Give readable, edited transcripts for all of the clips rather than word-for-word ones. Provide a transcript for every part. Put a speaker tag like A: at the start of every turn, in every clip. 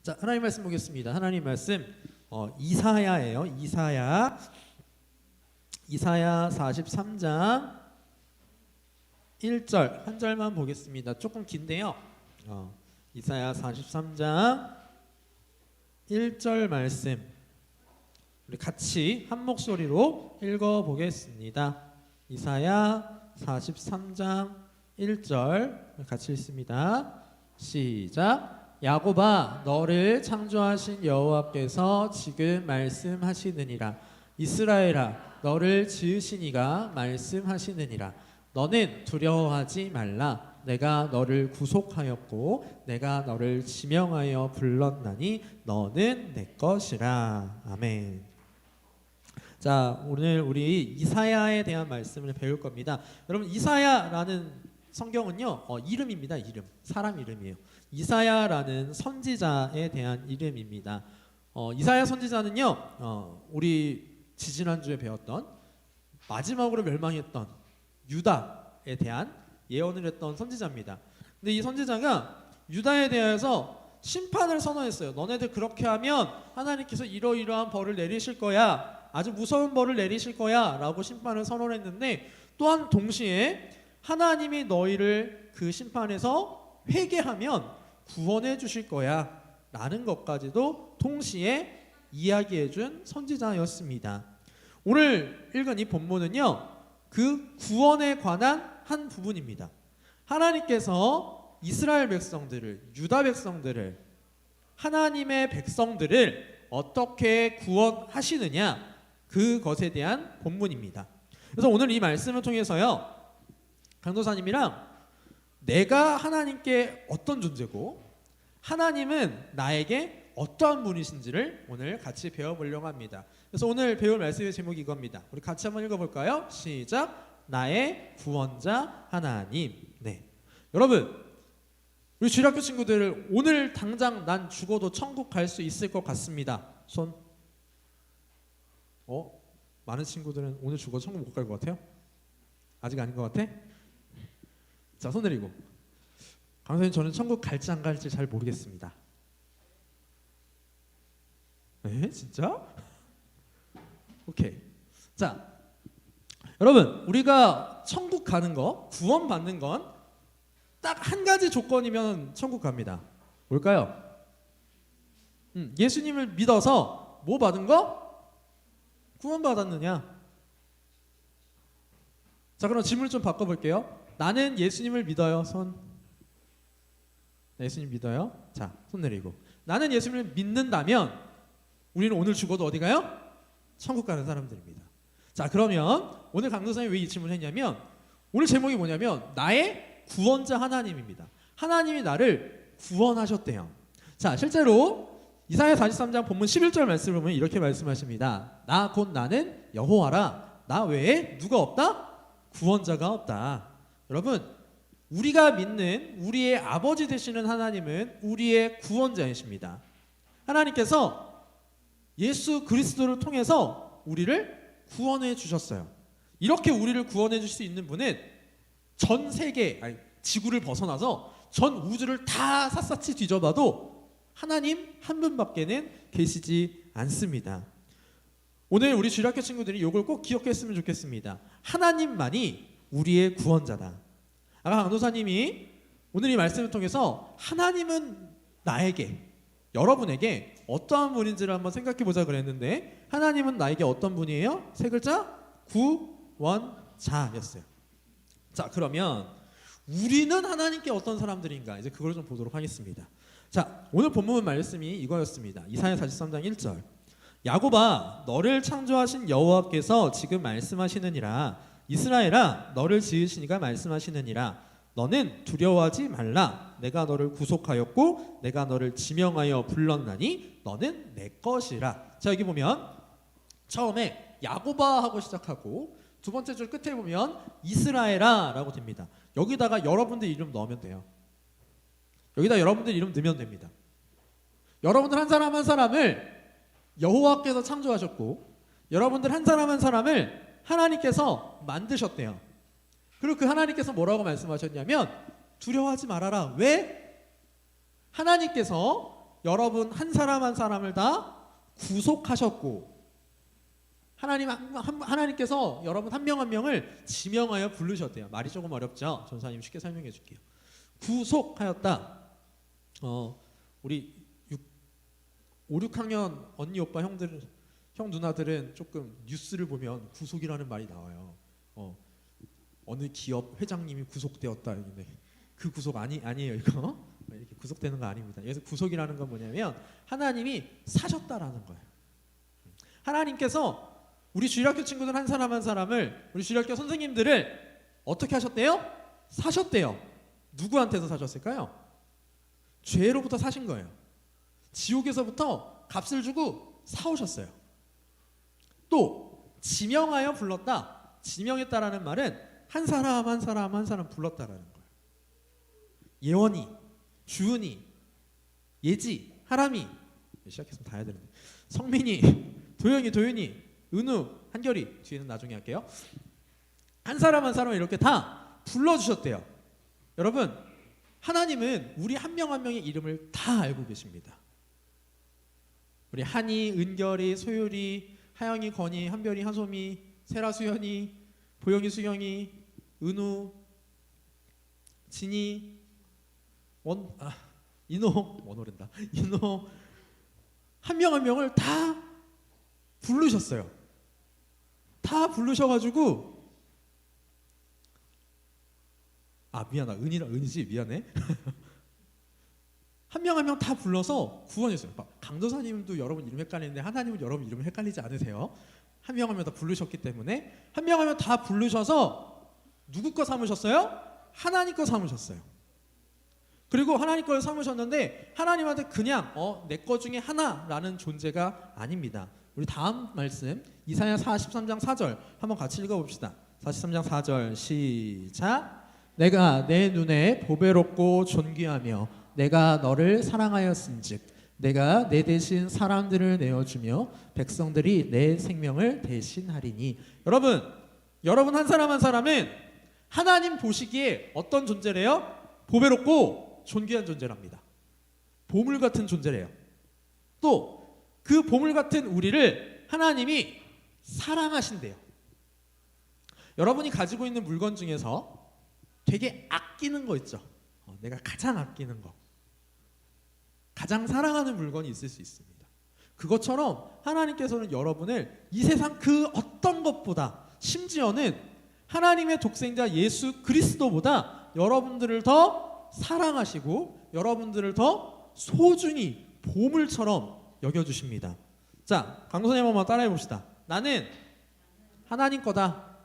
A: 자, 하나님 말씀 보겠습니다. 하나님 말씀 이사야예요. 이사야 43장 1절 한 절만 보겠습니다. 조금 긴데요. 이사야 43장 1절 말씀 우리 같이 한 목소리로 읽어 보겠습니다. 이사야 43장 1절 같이 읽습니다. 시작. 야곱아, 너를 창조하신 여호와께서 지금 말씀하시느니라. 이스라엘아, 너를 지으신 이가 말씀하시느니라. 너는 두려워하지 말라. 내가 너를 구속하였고 내가 너를 지명하여 불렀나니 너는 내 것이라. 아멘. 자, 오늘 우리 이사야에 대한 말씀을 배울 겁니다. 여러분, 이사야라는 성경은요, 이름입니다. 이름, 사람 이름이에요. 이사야라는 선지자에 대한 이름입니다. 이사야 선지자는요, 우리 지지난주에 배웠던 마지막으로 멸망했던 유다에 대한 예언을 했던 선지자입니다. 근데 이 선지자가 유다에 대해서 심판을 선언했어요. 너네들 그렇게 하면 하나님께서 이러이러한 벌을 내리실 거야. 아주 무서운 벌을 내리실 거야 라고 심판을 선언했는데, 또한 동시에 하나님이 너희를 그 심판에서 회개하면 구원해 주실 거야 라는 것까지도 동시에 이야기해 준 선지자였습니다. 오늘 읽은 이 본문은요, 그 구원에 관한 한 부분입니다. 하나님께서 이스라엘 백성들을, 유다 백성들을, 하나님의 백성들을 어떻게 구원하시느냐, 그것에 대한 본문입니다. 그래서 오늘 이 말씀을 통해서요, 강도사님이랑 내가 하나님께 어떤 존재고 하나님은 나에게 어떠한 분이신지를 오늘 같이 배워보려고 합니다. 그래서 오늘 배울 말씀의 제목이 이겁니다. 우리 같이 한번 읽어볼까요? 시작. 나의 구원자 하나님. 네, 여러분, 우리 주일학교 친구들 오늘 당장 난 죽어도 천국 갈 수 있을 것 같습니다. 손. 많은 친구들은 오늘 죽어도 천국 못 갈 것 같아요? 아직 아닌 것 같아? 자, 손 내리고. 강사님, 저는 천국 갈지 안 갈지 잘 모르겠습니다. 에? 진짜? 오케이. 자, 여러분, 우리가 천국 가는 거, 구원 받는 건 딱 한 가지 조건이면 천국 갑니다. 뭘까요? 예수님을 믿어서 뭐 받은 거? 구원 받았느냐? 자, 그럼 질문을 좀 바꿔볼게요. 나는 예수님을 믿어요. 손. 네, 예수님 믿어요. 자, 손 내리고. 나는 예수님을 믿는다면 우리는 오늘 죽어도 어디 가요? 천국 가는 사람들입니다. 자, 그러면 오늘 강도사님이 왜 이 질문을 했냐면, 오늘 제목이 뭐냐면 나의 구원자 하나님입니다. 하나님이 나를 구원하셨대요. 자, 실제로 이사야 43장 본문 11절 말씀을 보면 이렇게 말씀하십니다. 나 곧 나는 여호와라. 나 외에 누가 없다? 구원자가 없다. 여러분, 우리가 믿는 우리의 아버지 되시는 하나님은 우리의 구원자이십니다. 하나님께서 예수 그리스도를 통해서 우리를 구원해 주셨어요. 이렇게 우리를 구원해 줄 수 있는 분은 전 세계, 지구를 벗어나서 전 우주를 다 샅샅이 뒤져봐도 하나님 한 분밖에는 계시지 않습니다. 오늘 우리 주일학교 친구들이 이걸 꼭 기억했으면 좋겠습니다. 하나님만이 우리의 구원자다. 아까 강도사님이 오늘 이 말씀을 통해서 하나님은 나에게, 여러분에게 어떠한 분인지를 한번 생각해 보자 그랬는데, 하나님은 나에게 어떤 분이에요? 세 글자? 구원자였어요. 자, 그러면 우리는 하나님께 어떤 사람들인가, 이제 그걸 좀 보도록 하겠습니다. 자, 오늘 본문 말씀이 이거였습니다. 이사야 43장 1절. 야곱아, 너를 창조하신 여호와께서 지금 말씀하시느니라. 이스라엘아, 너를 지으신 이가 말씀하시느니라. 너는 두려워하지 말라. 내가 너를 구속하였고 내가 너를 지명하여 불렀나니 너는 내 것이라. 자, 여기 보면 처음에 야곱아 하고 시작하고 두 번째 줄 끝에 보면 이스라엘아 라고 됩니다. 여기다가 여러분들 이름 넣으면 돼요. 여기다 여러분들 이름 넣으면 됩니다. 여러분들 한 사람 한 사람을 여호와께서 창조하셨고, 여러분들 한 사람 한 사람을 하나님께서 만드셨대요. 그리고 그 하나님께서 뭐라고 말씀하셨냐면 두려워하지 말아라. 왜? 하나님께서 여러분 한 사람 한 사람을 다 구속하셨고 하나님께서 여러분 한 명 한 명을 지명하여 부르셨대요. 말이 조금 어렵죠? 전사님 쉽게 설명해 줄게요. 구속하였다. 우리 5, 6학년 언니 오빠 형들 형 누나들은 조금 뉴스를 보면 구속이라는 말이 나와요. 어느 기업 회장님이 구속되었다. 그 구속 아니에요 이거. 이렇게 구속되는 거 아닙니다. 여기서 구속이라는 건 뭐냐면 하나님이 사셨다라는 거예요. 하나님께서 우리 주일학교 친구들 한 사람 한 사람을 우리 주일학교 선생님들을 어떻게 하셨대요? 사셨대요. 누구한테서 사셨을까요? 죄로부터 사신 거예요. 지옥에서부터 값을 주고 사오셨어요. 또 지명하여 불렀다. 지명했다라는 말은 한 사람 한 사람 한 사람 불렀다라는 거예요. 예원이, 주은이, 예지, 하람이 시작했으면 다 해야 되는데 성민이, 도영이, 은우, 한결이 뒤에는 나중에 할게요. 한 사람 한 사람 이렇게 다 불러주셨대요. 여러분 하나님은 우리 한 명 한 명의 이름을 다 알고 계십니다. 우리 한이, 은결이, 소율이, 하영이, 건이, 한별이, 한소미, 세라, 수연이, 보영이, 수경이, 은우, 진이, 인호 한 명 한 명을 다 부르셨어요. 다 부르셔가지고 미안하다. 은이지 미안해. 한 명 한 명 다 불러서 구원했어요. 강도사님도 여러분 이름 헷갈리는데 하나님은 여러분 이름 헷갈리지 않으세요? 한 명 한 명 다 부르셨기 때문에 한 명 한 명 다 부르셔서 누구 거 삼으셨어요? 하나님 거 삼으셨어요. 그리고 하나님 걸 삼으셨는데 하나님한테 그냥 내 거 중에 하나라는 존재가 아닙니다. 우리 다음 말씀 이사야 43장 4절 한번 같이 읽어봅시다. 43장 4절 시작. 내가 내 눈에 보배롭고 존귀하며 내가 너를 사랑하였은즉 내가 내 대신 사람들을 내어주며 백성들이 내 생명을 대신하리니. 여러분 한 사람 한 사람은 하나님 보시기에 어떤 존재래요? 보배롭고 존귀한 존재랍니다. 보물 같은 존재래요. 또 그 보물 같은 우리를 하나님이 사랑하신대요. 여러분이 가지고 있는 물건 중에서 되게 아끼는 거 있죠? 내가 가장 아끼는 거, 가장 사랑하는 물건이 있을 수 있습니다. 그것처럼 하나님께서는 여러분을 이 세상 그 어떤 것보다, 심지어는 하나님의 독생자 예수 그리스도보다 여러분들을 더 사랑하시고 여러분들을 더 소중히 보물처럼 여겨주십니다. 자, 강도사님 한번 따라해 봅시다. 나는 하나님 거다.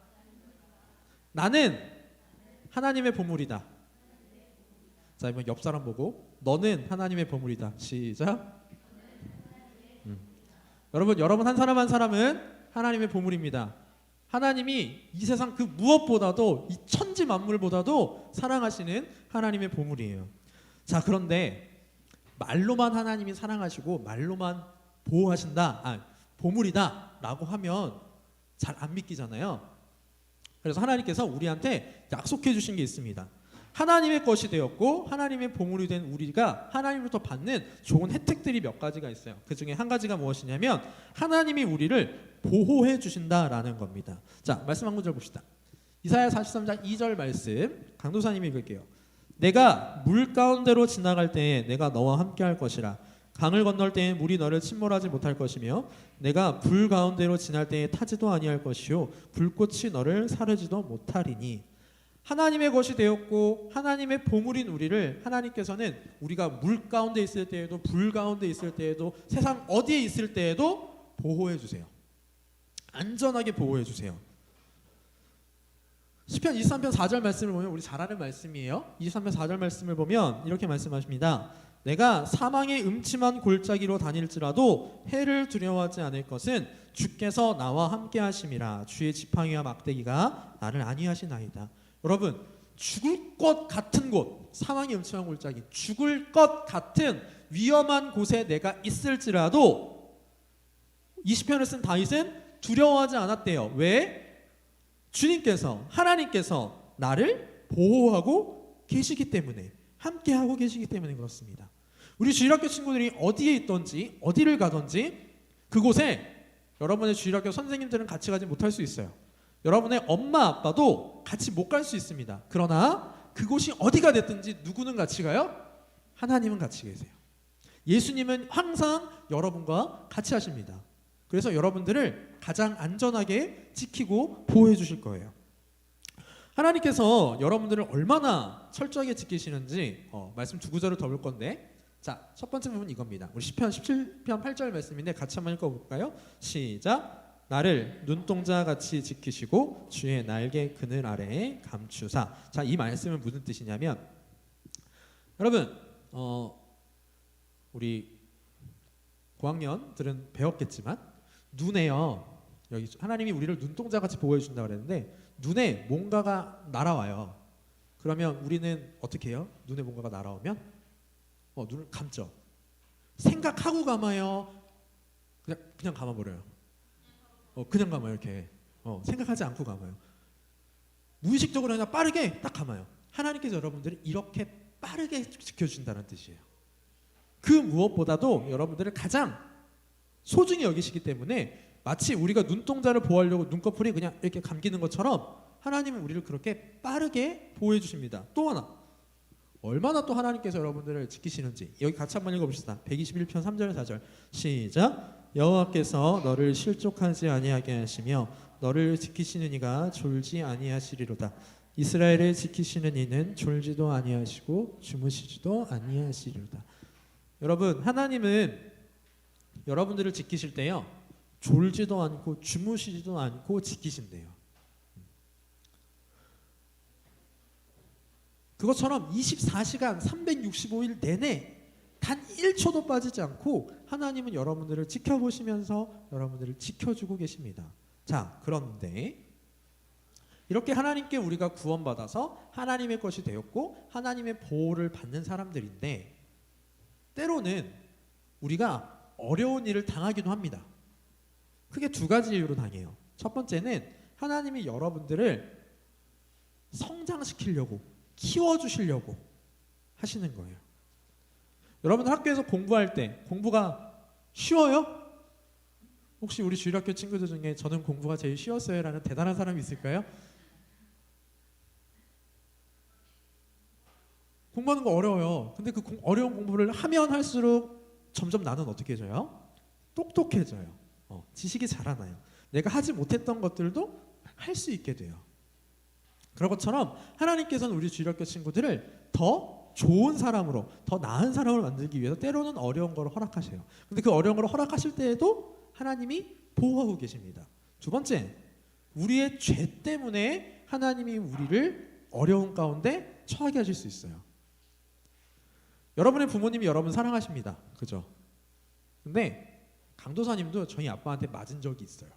A: 나는 하나님의 보물이다. 자, 이번 옆 사람 보고 너는 하나님의 보물이다. 시작. 여러분 한 사람 한 사람은 하나님의 보물입니다. 하나님이 이 세상 그 무엇보다도 이 천지 만물보다도 사랑하시는 하나님의 보물이에요. 자, 그런데 말로만 하나님이 사랑하시고 말로만 보호하신다, 보물이다 라고 하면 잘 안 믿기잖아요. 그래서 하나님께서 우리한테 약속해 주신 게 있습니다. 하나님의 것이 되었고 하나님의 보물이 된 우리가 하나님으로부터 받는 좋은 혜택들이 몇 가지가 있어요. 그 중에 한 가지가 무엇이냐면 하나님이 우리를 보호해 주신다라는 겁니다. 자, 말씀 한 구절 봅시다. 이사야 43장 2절 말씀 강도사님이 읽을게요. 내가 물 가운데로 지나갈 때에 내가 너와 함께 할 것이라. 강을 건널 때에 물이 너를 침몰하지 못할 것이며 내가 불 가운데로 지날 때에 타지도 아니할 것이요 불꽃이 너를 사르지도 못하리니. 하나님의 것이 되었고 하나님의 보물인 우리를 하나님께서는 우리가 물 가운데 있을 때에도 불 가운데 있을 때에도 세상 어디에 있을 때에도 보호해 주세요. 안전하게 보호해 주세요. 시편 23편 4절 말씀을 보면 우리 잘 아는 말씀이에요. 23편 4절 말씀을 보면 이렇게 말씀하십니다. 내가 사망의 음침한 골짜기로 다닐지라도 해를 두려워하지 않을 것은 주께서 나와 함께 하심이라. 주의 지팡이와 막대기가 나를 안위하시나이다. 여러분, 죽을 것 같은 곳, 사망의 음침한 골짜기, 죽을 것 같은 위험한 곳에 내가 있을지라도 이 시편을 쓴 다윗은 두려워하지 않았대요. 왜? 주님께서, 하나님께서 나를 보호하고 계시기 때문에, 함께하고 계시기 때문에 그렇습니다. 우리 주일학교 친구들이 어디에 있던지 어디를 가든지 그곳에 여러분의 주일학교 선생님들은 같이 가지 못할 수 있어요. 여러분의 엄마 아빠도 같이 못 갈 수 있습니다. 그러나 그곳이 어디가 됐든지 누구는 같이 가요? 하나님은 같이 계세요. 예수님은 항상 여러분과 같이 하십니다. 그래서 여러분들을 가장 안전하게 지키고 보호해 주실 거예요. 하나님께서 여러분들을 얼마나 철저하게 지키시는지 말씀 두 구절을 더 볼 건데, 자, 첫 번째 부분 이겁니다. 우리 시편 17편 8절 말씀인데 같이 한번 읽어볼까요? 시작. 나를 눈동자 같이 지키시고 주의 날개 그늘 아래에 감추사. 자, 이 말씀은 무슨 뜻이냐면, 여러분 우리 고학년들은 배웠겠지만 눈에요, 여기 하나님이 우리를 눈동자 같이 보호해 준다 그랬는데 눈에 뭔가가 날아와요. 그러면 우리는 어떻게 해요? 눈에 뭔가가 날아오면 눈을 감죠. 생각하고 감아요? 그냥 감아버려요. 그냥 감아요. 이렇게 생각하지 않고 감아요. 무의식적으로 그냥 빠르게 딱 감아요. 하나님께서 여러분들을 이렇게 빠르게 지켜주신다는 뜻이에요. 그 무엇보다도 여러분들을 가장 소중히 여기시기 때문에 마치 우리가 눈동자를 보호하려고 눈꺼풀이 그냥 이렇게 감기는 것처럼 하나님은 우리를 그렇게 빠르게 보호해 주십니다. 또 하나, 얼마나 또 하나님께서 여러분들을 지키시는지 여기 같이 한번 읽어봅시다. 121편 3절 4절 시작. 여호와께서 너를 실족하지 아니하게 하시며 너를 지키시는 이가 졸지 아니하시리로다. 이스라엘을 지키시는 이는 졸지도 아니하시고 주무시지도 아니하시리로다. 여러분, 하나님은 여러분들을 지키실 때요, 졸지도 않고 주무시지도 않고 지키신대요. 그것처럼 24시간 365일 내내 단 1초도 빠지지 않고 하나님은 여러분들을 지켜보시면서 여러분들을 지켜주고 계십니다. 자, 그런데 이렇게 하나님께 우리가 구원받아서 하나님의 것이 되었고 하나님의 보호를 받는 사람들인데, 때로는 우리가 어려운 일을 당하기도 합니다. 크게 두 가지 이유로 당해요. 첫 번째는 하나님이 여러분들을 성장시키려고, 키워주시려고 하시는 거예요. 여러분 학교에서 공부할 때 공부가 쉬워요? 혹시 우리 주일학교 친구들 중에 저는 공부가 제일 쉬웠어요 라는 대단한 사람이 있을까요? 공부하는 거 어려워요. 근데 그 어려운 공부를 하면 할수록 점점 나는 어떻게 해져요? 똑똑해져요. 지식이 자라나요. 내가 하지 못했던 것들도 할 수 있게 돼요. 그런 것처럼 하나님께서는 우리 주일학교 친구들을 더 좋은 사람으로, 더 나은 사람을 만들기 위해서 때로는 어려운 걸 허락하셔요. 근데 그 어려운 걸 허락하실 때에도 하나님이 보호하고 계십니다. 두 번째, 우리의 죄 때문에 하나님이 우리를 어려운 가운데 처하게 하실 수 있어요. 여러분의 부모님이 여러분 사랑하십니다. 그죠? 근데 강도사님도 저희 아빠한테 맞은 적이 있어요.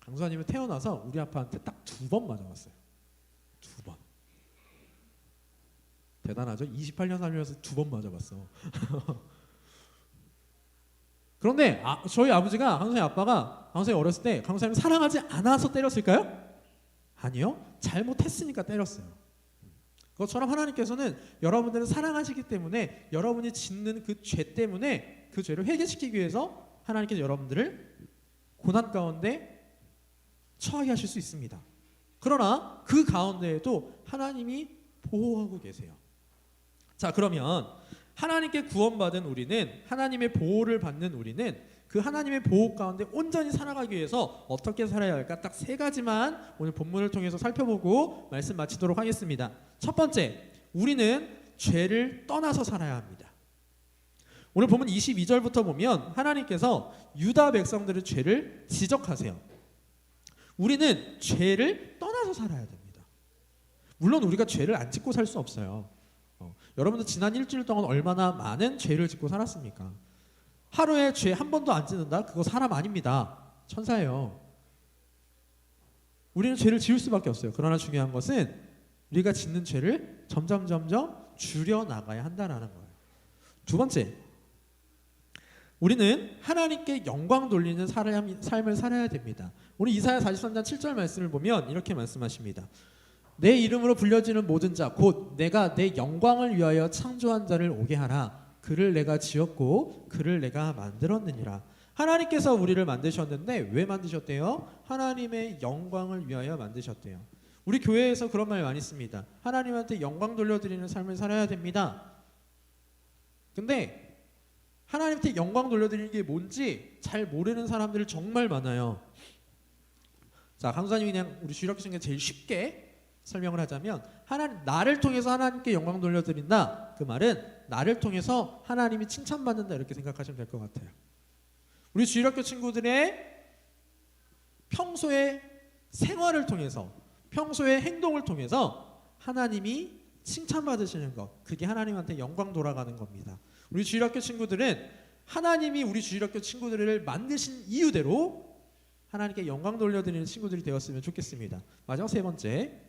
A: 강도사님은 태어나서 우리 아빠한테 딱 2번 맞아봤어요. 2번. 대단하죠? 28년 살면서 2번 맞아봤어. 그런데 저희 아버지가, 강도사님 아빠가 강도사님 어렸을 때 강도사님 사랑하지 않아서 때렸을까요? 아니요. 잘못했으니까 때렸어요. 그것처럼 하나님께서는 여러분들을 사랑하시기 때문에 여러분이 짓는 그 죄 때문에 그 죄를 회개시키기 위해서 하나님께서 여러분들을 고난 가운데 처하게 하실 수 있습니다. 그러나 그 가운데에도 하나님이 보호하고 계세요. 자, 그러면 하나님께 구원받은 우리는, 하나님의 보호를 받는 우리는 그 하나님의 보호 가운데 온전히 살아가기 위해서 어떻게 살아야 할까? 딱 3가지만 오늘 본문을 통해서 살펴보고 말씀 마치도록 하겠습니다. 첫 번째, 우리는 죄를 떠나서 살아야 합니다. 오늘 본문 22절부터 보면 하나님께서 유다 백성들의 죄를 지적하세요. 우리는 죄를 떠나서 살아야 됩니다. 물론 우리가 죄를 안 짓고 살 수 없어요. 여러분들 지난 일주일 동안 얼마나 많은 죄를 짓고 살았습니까? 하루에 죄 한 번도 안 짓는다? 그거 사람 아닙니다. 천사예요. 우리는 죄를 지을 수밖에 없어요. 그러나 중요한 것은 우리가 짓는 죄를 점점 줄여나가야 한다는 거예요. 두 번째, 우리는 하나님께 영광 돌리는 삶을 살아야 됩니다. 우리 이사야 43장 7절 말씀을 보면 이렇게 말씀하십니다. 내 이름으로 불려지는 모든 자, 곧 내가 내 영광을 위하여 창조한 자를 오게 하라. 그를 내가 지었고 그를 내가 만들었느니라. 하나님께서 우리를 만드셨는데 왜 만드셨대요? 하나님의 영광을 위하여 만드셨대요. 우리 교회에서 그런 말 많이 씁니다. 하나님한테 영광 돌려드리는 삶을 살아야 됩니다. 근데 하나님한테 영광 돌려드리는 게 뭔지 잘 모르는 사람들이 정말 많아요. 자, 강수사님이 그냥 우리 주일학교 중에 제일 쉽게 설명을 하자면, 나를 통해서 하나님께 영광 돌려드린다. 그 말은 나를 통해서 하나님이 칭찬받는다, 이렇게 생각하시면 될 것 같아요. 우리 주일학교 친구들의 평소의 생활을 통해서, 평소의 행동을 통해서 하나님이 칭찬받으시는 것, 그게 하나님한테 영광 돌아가는 겁니다. 우리 주일학교 친구들은 하나님이 우리 주일학교 친구들을 만드신 이유대로 하나님께 영광 돌려드리는 친구들이 되었으면 좋겠습니다. 마지막 세 번째,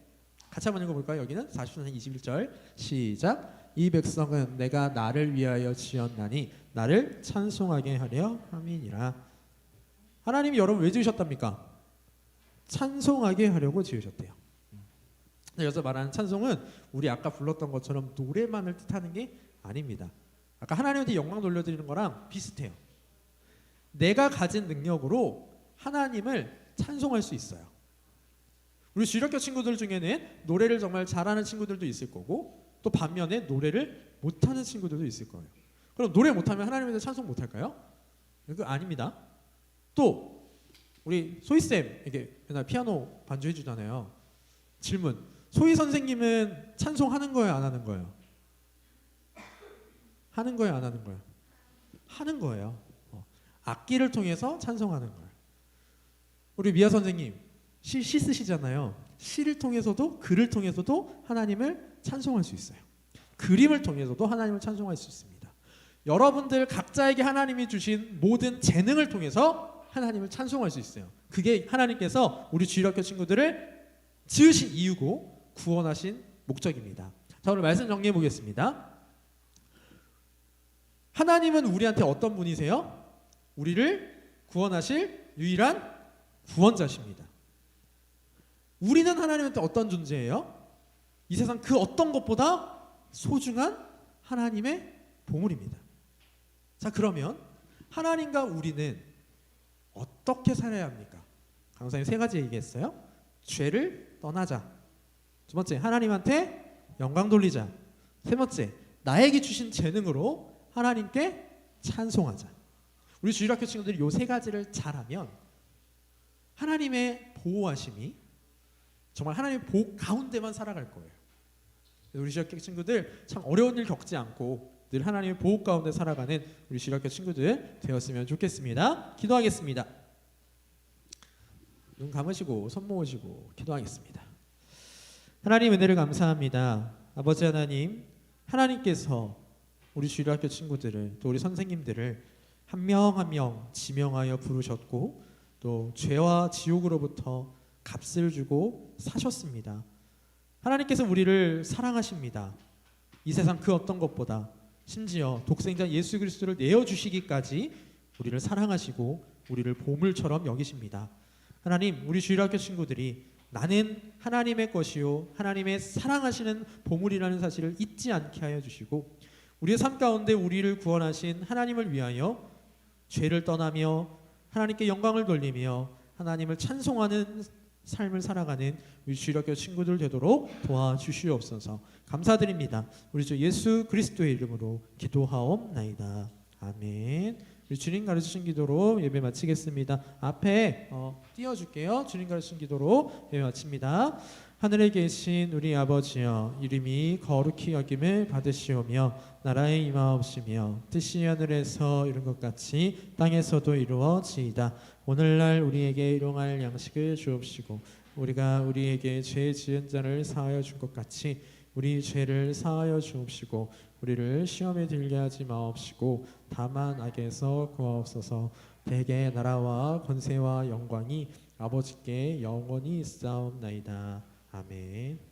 A: 같이 한번 읽어볼까요? 여기는 40장 21절 시작. 이 백성은 내가 나를 위하여 지었나니 나를 찬송하게 하려 함이니라. 하나님이 여러분 왜 지으셨답니까? 찬송하게 하려고 지으셨대요. 여기서 말하는 찬송은 우리 아까 불렀던 것처럼 노래만을 뜻하는 게 아닙니다. 아까 하나님한테 영광 돌려드리는 거랑 비슷해요. 내가 가진 능력으로 하나님을 찬송할 수 있어요. 우리 주일학교 친구들 중에는 노래를 정말 잘하는 친구들도 있을 거고, 또 반면에 노래를 못하는 친구들도 있을 거예요. 그럼 노래 못하면 하나님에 대해 찬송 못할까요? 그거 아닙니다. 또 우리 소희쌤, 이게 맨날 피아노 반주해 주잖아요. 질문, 소희 선생님은 찬송하는 거예요, 안 하는 거예요? 하는 거예요, 안 하는 거예요? 하는 거예요. 악기를 통해서 찬송하는 거예요. 우리 미아 선생님 시 쓰시잖아요. 시를 통해서도, 글을 통해서도 하나님을 찬송할 수 있어요. 그림을 통해서도 하나님을 찬송할 수 있습니다. 여러분들 각자에게 하나님이 주신 모든 재능을 통해서 하나님을 찬송할 수 있어요. 그게 하나님께서 우리 주일학교 친구들을 지으신 이유고 구원하신 목적입니다. 자, 오늘 말씀 정리해 보겠습니다. 하나님은 우리한테 어떤 분이세요? 우리를 구원하실 유일한 구원자십니다. 우리는 하나님한테 어떤 존재예요? 이 세상 그 어떤 것보다 소중한 하나님의 보물입니다. 자, 그러면 하나님과 우리는 어떻게 살아야 합니까? 강사님 세 가지 얘기했어요. 죄를 떠나자. 두 번째, 하나님한테 영광 돌리자. 세 번째, 나에게 주신 재능으로 하나님께 찬송하자. 우리 주일학교 친구들이 이 세 가지를 잘하면 하나님의 보호하심이 정말 하나님의 보호 가운데만 살아갈 거예요. 우리 주일학교 친구들 참 어려운 일 겪지 않고 늘 하나님의 보호 가운데 살아가는 우리 주일학교 친구들 되었으면 좋겠습니다. 기도하겠습니다. 눈 감으시고 손 모으시고 기도하겠습니다. 하나님 은혜를 감사합니다. 아버지 하나님, 하나님께서 우리 주일학교 친구들을, 또 우리 선생님들을 한 명 한 명 지명하여 부르셨고, 또 죄와 지옥으로부터 값을 주고 사셨습니다. 하나님께서 우리를 사랑하십니다. 이 세상 그 어떤 것보다, 심지어 독생자 예수 그리스도를 내어주시기까지 우리를 사랑하시고 우리를 보물처럼 여기십니다. 하나님, 우리 주일학교 친구들이 나는 하나님의 것이요 하나님의 사랑하시는 보물이라는 사실을 잊지 않게 하여 주시고, 우리의 삶 가운데 우리를 구원하신 하나님을 위하여 죄를 떠나며 하나님께 영광을 돌리며 하나님을 찬송하는 삶을 살아가는 우리 주일학교 친구들 되도록 도와주시옵소서. 감사드립니다. 우리 주 예수 그리스도의 이름으로 기도하옵나이다. 아멘. 우리 주님 가르치신 기도로 예배 마치겠습니다. 앞에 띄워줄게요. 주님 가르치신 기도로 예배 마칩니다. 하늘에 계신 우리 아버지여, 이름이 거룩히 여김을 받으시오며 나라의 임하옵시며 뜻이 하늘에서 이룬 것 같이 땅에서도 이루어지이다. 오늘날 우리에게 일용할 양식을 주옵시고, 우리가 우리에게 죄 지은 자를 사하여 준 것 같이 우리 죄를 사하여 주옵시고, 우리를 시험에 들게 하지 마옵시고 다만 악에서 구하옵소서. 대개 나라와 권세와 영광이 아버지께 영원히 있사옵나이다. 아멘.